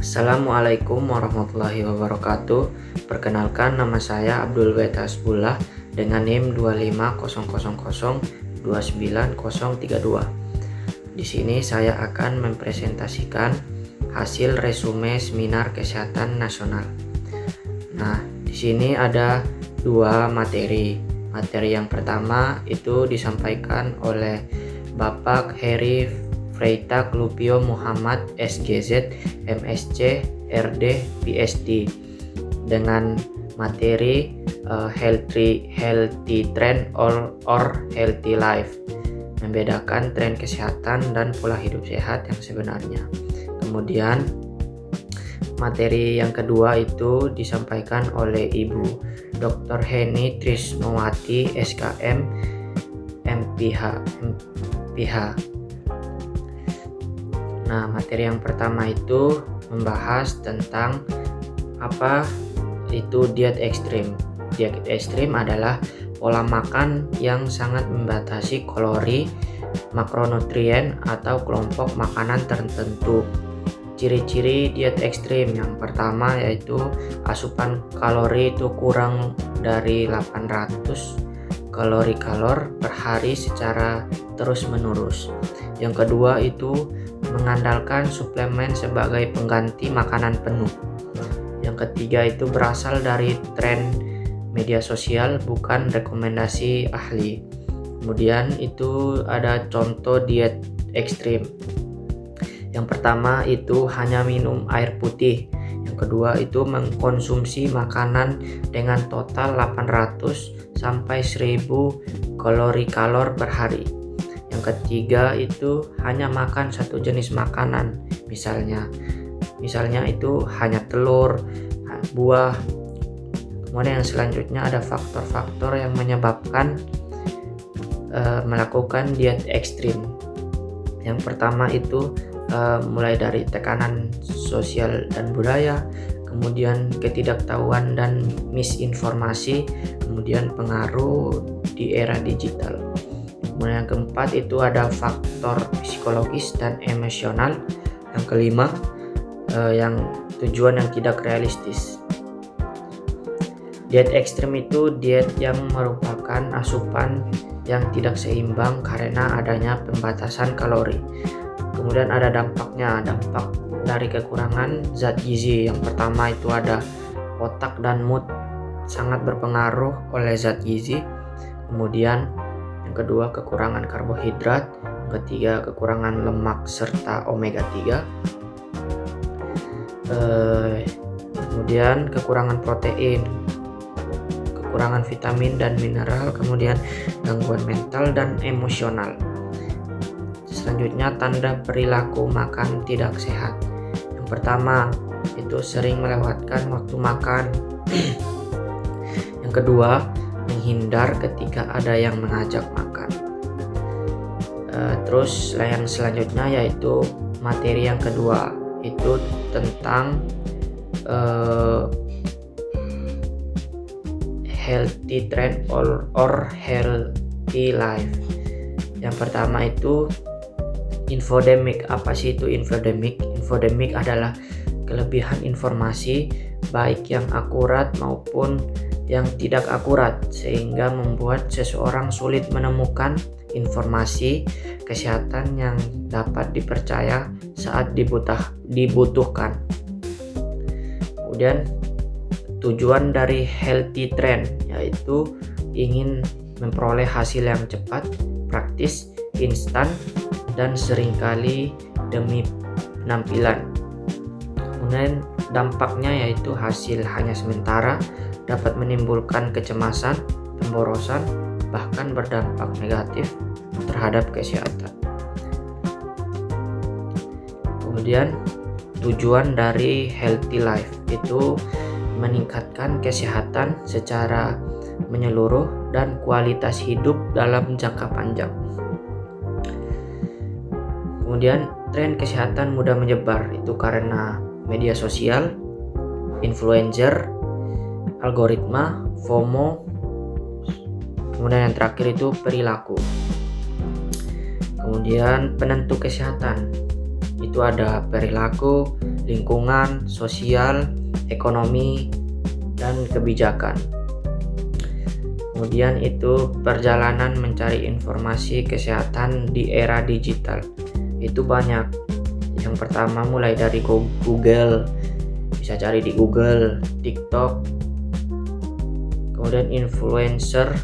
Assalamualaikum warahmatullahi wabarakatuh. Perkenalkan, nama saya Abdul Weta Hasbullah dengan NIM 25000290032. Di sini saya akan mempresentasikan hasil resume seminar kesehatan nasional. Nah, di sini ada dua materi. Materi yang pertama itu disampaikan oleh Bapak Heri Freitag Lupio Muhammad SGZ MSc RD PhD dengan materi healthy trend or healthy life, membedakan tren kesehatan dan pola hidup sehat yang sebenarnya. Kemudian materi yang kedua itu disampaikan oleh Ibu Dr. Heni Trisnowati SKM MPH. Nah, materi yang pertama itu membahas tentang apa itu diet ekstrim. Diet ekstrim adalah pola makan yang sangat membatasi kalori, makronutrien atau kelompok makanan tertentu. Ciri-ciri diet ekstrim yang pertama yaitu asupan kalori itu kurang dari 800 kalori per hari secara terus-menerus. Yang kedua itu mengandalkan suplemen sebagai pengganti makanan penuh. Yang ketiga itu berasal dari tren media sosial, bukan rekomendasi ahli. Kemudian itu ada contoh diet ekstrim. Yang pertama itu hanya minum air putih. Yang kedua itu mengkonsumsi makanan dengan total 800 sampai 1000 kalori per hari. Yang ketiga itu hanya makan satu jenis makanan, misalnya itu hanya telur, buah. Kemudian yang selanjutnya ada faktor-faktor yang menyebabkan melakukan diet ekstrim. Yang pertama itu mulai dari tekanan sosial dan budaya, kemudian ketidaktahuan dan misinformasi, kemudian pengaruh di era digital. Kemudian yang keempat itu ada faktor psikologis dan emosional. Yang kelima yang tujuan yang tidak realistis. Diet ekstrim itu diet yang merupakan asupan yang tidak seimbang karena adanya pembatasan kalori. Kemudian ada dampaknya, dampak dari kekurangan zat gizi. Yang pertama itu ada otak dan mood sangat berpengaruh oleh zat gizi. Kemudian yang kedua kekurangan karbohidrat, yang ketiga kekurangan lemak serta omega 3. Kemudian kekurangan protein, kekurangan vitamin dan mineral, kemudian gangguan mental dan emosional. Selanjutnya tanda perilaku makan tidak sehat. Yang pertama itu sering melewatkan waktu makan. Yang kedua menghindar ketika ada yang mengajak makan. Terus yang selanjutnya yaitu materi yang kedua itu tentang healthy trend or healthy life. Yang pertama itu infodemic. Apa sih itu infodemic? Infodemic adalah kelebihan informasi baik yang akurat maupun yang tidak akurat, sehingga membuat seseorang sulit menemukan informasi kesehatan yang dapat dipercaya saat dibutuhkan. Kemudian tujuan dari healthy trend yaitu ingin memperoleh hasil yang cepat, praktis, instan, dan seringkali demi penampilan. Kemudian dampaknya yaitu hasil hanya sementara, dapat menimbulkan kecemasan, pemborosan, bahkan berdampak negatif terhadap kesehatan. Kemudian tujuan dari healthy life itu meningkatkan kesehatan secara menyeluruh dan kualitas hidup dalam jangka panjang. Kemudian tren kesehatan mudah menyebar itu karena media sosial, influencer, algoritma, FOMO. Kemudian yang terakhir itu perilaku. Kemudian penentu kesehatan. Itu ada perilaku, lingkungan, sosial, ekonomi, dan kebijakan. Kemudian itu perjalanan mencari informasi kesehatan di era digital. Itu banyak. Yang pertama mulai dari Google, bisa cari di Google, TikTok, kemudian influencer,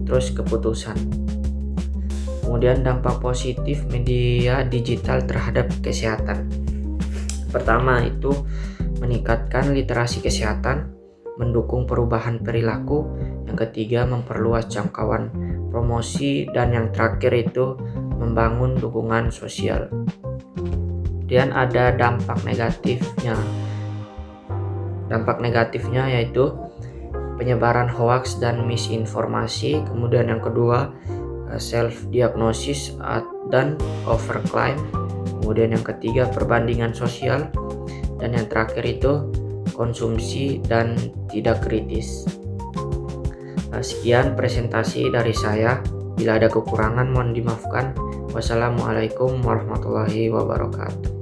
terus keputusan. Kemudian dampak positif media digital terhadap kesehatan. Pertama itu meningkatkan literasi kesehatan, mendukung perubahan perilaku. Yang ketiga memperluas jangkauan promosi, dan yang terakhir itu membangun dukungan sosial. Kemudian ada dampak negatifnya. Dampak negatifnya yaitu penyebaran hoaks dan misinformasi. Kemudian yang kedua self diagnosis dan overclaim. Kemudian yang ketiga perbandingan sosial, dan yang terakhir itu konsumsi dan tidak kritis. Sekian presentasi dari saya. Bila ada kekurangan mohon dimaafkan. Wassalamualaikum warahmatullahi wabarakatuh.